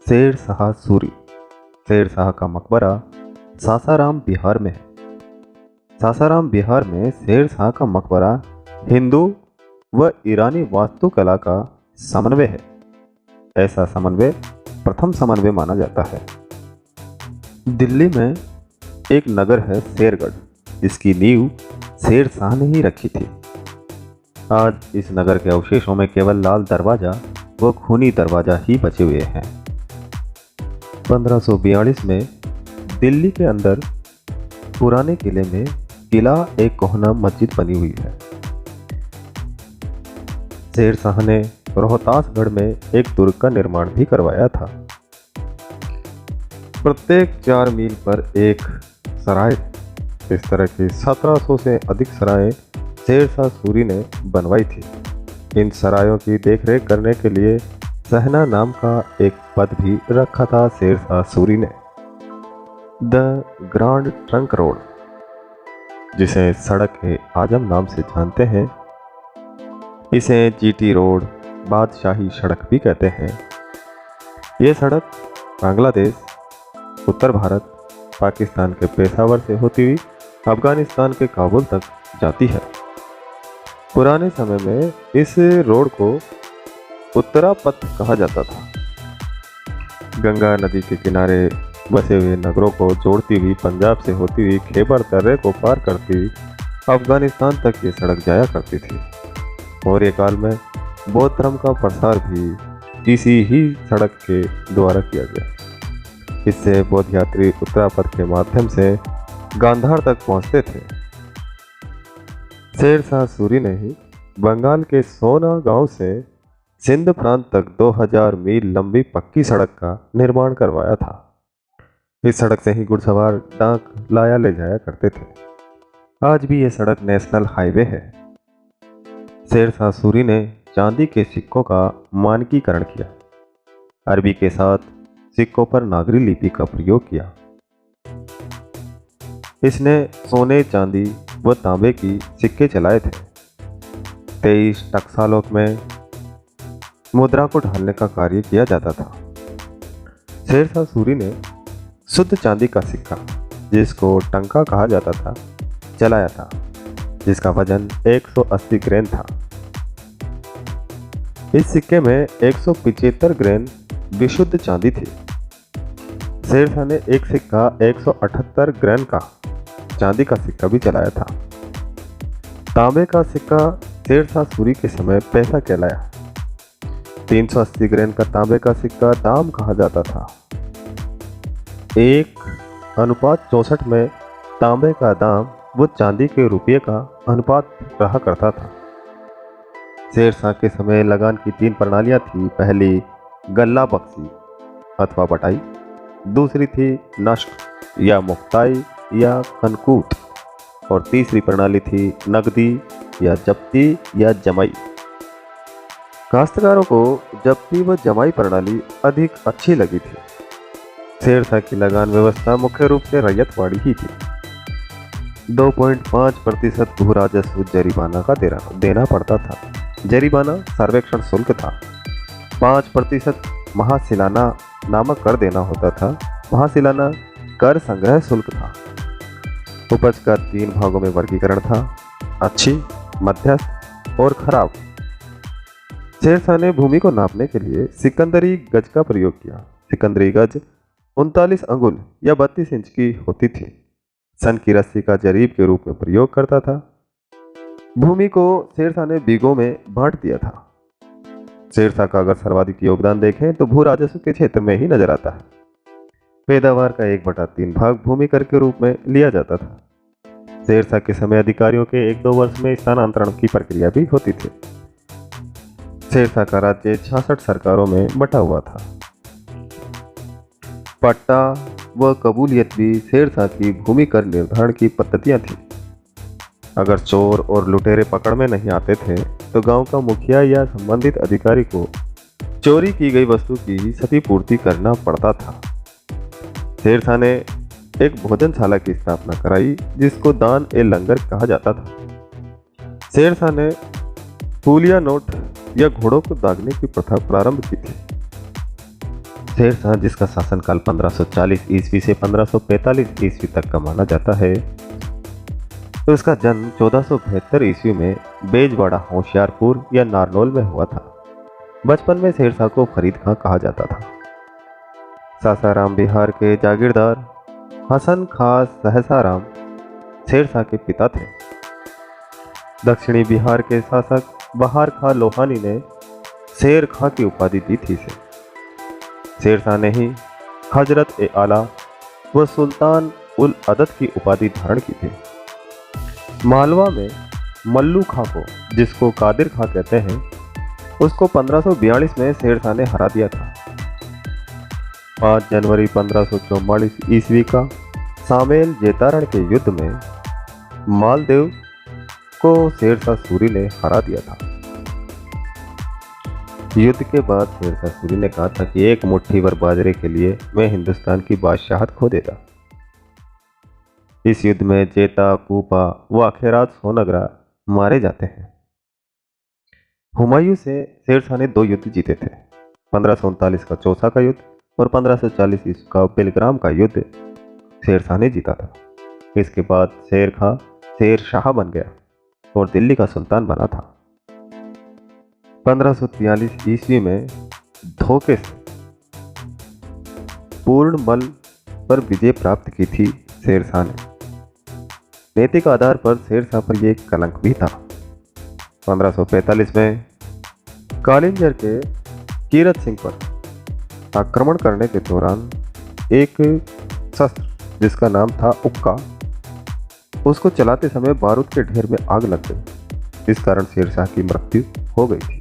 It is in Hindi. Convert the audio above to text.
शेर शाह सूरी। शेर शाह का मकबरा सासाराम बिहार में है। सासाराम बिहार में शेर शाह का मकबरा हिंदू व ईरानी वास्तुकला का समन्वय है। ऐसा समन्वय प्रथम समन्वय माना जाता है। दिल्ली में एक नगर है शेरगढ़, जिसकी नींव शेर शाह ने ही रखी थी। आज इस नगर के अवशेषों में केवल लाल दरवाजा व खूनी दरवाजा ही बचे हुए हैं। 1542 में दिल्ली के अंदर पुराने किले में किला एक कोहना मस्जिद बनी हुई है। शेर शाह ने रोहतासगढ़ में एक दुर्ग का निर्माण भी करवाया था। प्रत्येक 4 मील पर एक सराय, इस तरह की 1700 से अधिक सराय शेर शाह सूरी ने बनवाई थी। इन सरायों की देखरेख करने के लिए सहना नाम का एक पद भी रखा था शेर शाह सूरी ने। द ग्रांड ट्रंक रोड, जिसे सड़क के आजम नाम से जानते हैं, इसे जीटी रोड, बादशाही सड़क भी कहते हैं। ये सड़क बांग्लादेश, उत्तर भारत, पाकिस्तान के पेशावर से होती हुई अफगानिस्तान के काबुल तक जाती है। पुराने समय में इस रोड को उत्तरा पथ कहा जाता था। गंगा नदी के किनारे बसे हुए नगरों को जोड़ती हुई पंजाब से होती हुई खैबर दर्रे को पार करती हुई अफगानिस्तान तक ये सड़क जाया करती थी। और ये काल में बौद्ध धर्म का प्रसार भी इसी ही सड़क के द्वारा किया गया। इससे बौद्ध यात्री उत्तरा पथ के माध्यम से गांधार तक पहुंचते थे। शेर शाह सूरी ने ही बंगाल के सोना गांव से सिंध प्रांत तक 2000 मील लंबी पक्की सड़क का निर्माण करवाया था। इस सड़क से ही घुड़सवार डाक लाया ले जाया करते थे। आज भी ये सड़क नेशनल हाईवे है। शेर शाह सूरी ने चांदी के सिक्कों का मानकीकरण किया। अरबी के साथ सिक्कों पर नागरी लिपि का प्रयोग किया। इसने सोने, चांदी व तांबे की सिक्के चलाए थे। 23 टकसालों में मुद्रा को ढालने का कार्य किया जाता था। शेर शाह सूरी ने शुद्ध चांदी का सिक्का, जिसको टंका कहा जाता था, चलाया था, जिसका वजन 180 ग्रेन था। इस सिक्के में 175 ग्रेन विशुद्ध चांदी थी। शेर शाह ने एक सिक्का 178 ग्रेन का चांदी का सिक्का भी चलाया था। तांबे का सिक्का शेर शाह सूरी के समय पैसा कहलाया। 380 ग्रेन का तांबे का सिक्का दाम कहा जाता था। 1:64 में तांबे का दाम वो चांदी के रुपये का अनुपात रहा करता था। शेर शाह के समय लगान की 3 प्रणालियां थी। पहली गल्ला बख्शी अथवा बटाई, दूसरी थी नष्ट या मुक्ताई या कनकूत, और तीसरी प्रणाली थी नकदी या जब्ती या जमाई। काश्तकारों को जब्ती व जमाई प्रणाली अधिक अच्छी लगी थी। शेर शाह की लगान व्यवस्था मुख्य रूप से रैयतवाड़ी ही थी। 2.5% भू राजस्व जरिमाना का देना पड़ता था। जरिमाना सर्वेक्षण शुल्क था। 5% महासिलाना नामक कर देना होता था। महासिलाना कर संग्रह शुल्क था। उपज का 3 भागों में वर्गीकरण था: अच्छी, मध्यस्थ और खराब। शेर शाह ने भूमि को नापने के लिए सिकंदरी गज का प्रयोग किया। सिकंदरी गज 39 अंगुल या 32 इंच की होती थी। सन की रस्सी का जरीब के रूप में प्रयोग करता था। भूमि को शेर शाह ने बीघों में बांट दिया था। शेर शाह का अगर सर्वाधिक योगदान देखें तो भू राजस्व के क्षेत्र में ही नजर आता है। पैदावार का 1/3 भाग भूमि कर के रूप में लिया जाता था। शेर शाह के समय अधिकारियों के 1-2 वर्ष में स्थानांतरण की प्रक्रिया भी होती थी। शेर शाह का राज्य 66 सरकारों में बटा हुआ था। पट्टा व कबूलियत भी शेर शाह की भूमि कर निर्धारण की पद्धतियां थी। अगर चोर और लुटेरे पकड़ में नहीं आते थे तो गांव का मुखिया या संबंधित अधिकारी को चोरी की गई वस्तु की क्षतिपूर्ति करना पड़ता था। शेर शाह ने एक भोजनशाला की स्थापना कराई, जिसको दान ए लंगर कहा जाता था। शेर शाह ने फूलिया नोट या घोड़ों को दागने की प्रथा प्रारंभ की थी। शेर शाह, जिसका शासनकाल 1540 ईस्वी से 1545 ईस्वी तक का माना जाता है, तो इसका जन्म 1472 ईस्वी में बेजवाड़ा होशियारपुर या नारनौल में हुआ था। बचपन में शेर शाह को फरीद खां कहा जाता था। सासाराम बिहार के जागीरदार हसन खां सहसाराम शेर शाह के पिता थे। दक्षिणी बिहार के शासक बहार खां लोहानी ने शेर खां की उपाधि दी थी इसे। शेर शाह ने ही हजरत ए आला व सुल्तान उल अदद की उपाधि धारण की थी। मालवा में मल्लू खां को, जिसको कादिर खां कहते हैं, उसको 1542 में शेर शाह ने हरा दिया था। 5 जनवरी 1544 ईस्वी का सामेल जेतारण के युद्ध में मालदेव को शेर शाह सूरी ने हरा दिया था। युद्ध के बाद शेर शाह सूरी ने कहा था कि एक मुट्ठी भर बाजरे के लिए मैं हिंदुस्तान की बादशाहत खो देता। इस युद्ध में जेता, कूपा व अखेरात सोनगरा मारे जाते हैं। हुमायूं से शेर शाह ने 2 युद्ध जीते थे। 1539 का चौसा का युद्ध और 1540 ईस्वी का बेलग्राम का युद्ध शेर शाह ने जीता था। इसके बाद शेर खां शेर शाह बन गया और दिल्ली का सुल्तान बना था। 1543 ईस्वी में धोखे से पूर्णमल पर विजय प्राप्त की थी शेर शाह ने। नैतिक आधार पर शेर शाह पर यह कलंक भी था। 1545 में कालिंजर के कीरत सिंह पर आक्रमण करने के दौरान एक शस्त्र, जिसका नाम था उक्का, उसको चलाते समय बारूद के ढेर में आग लग गई। इस कारण शेर शाह की मृत्यु हो गई थी।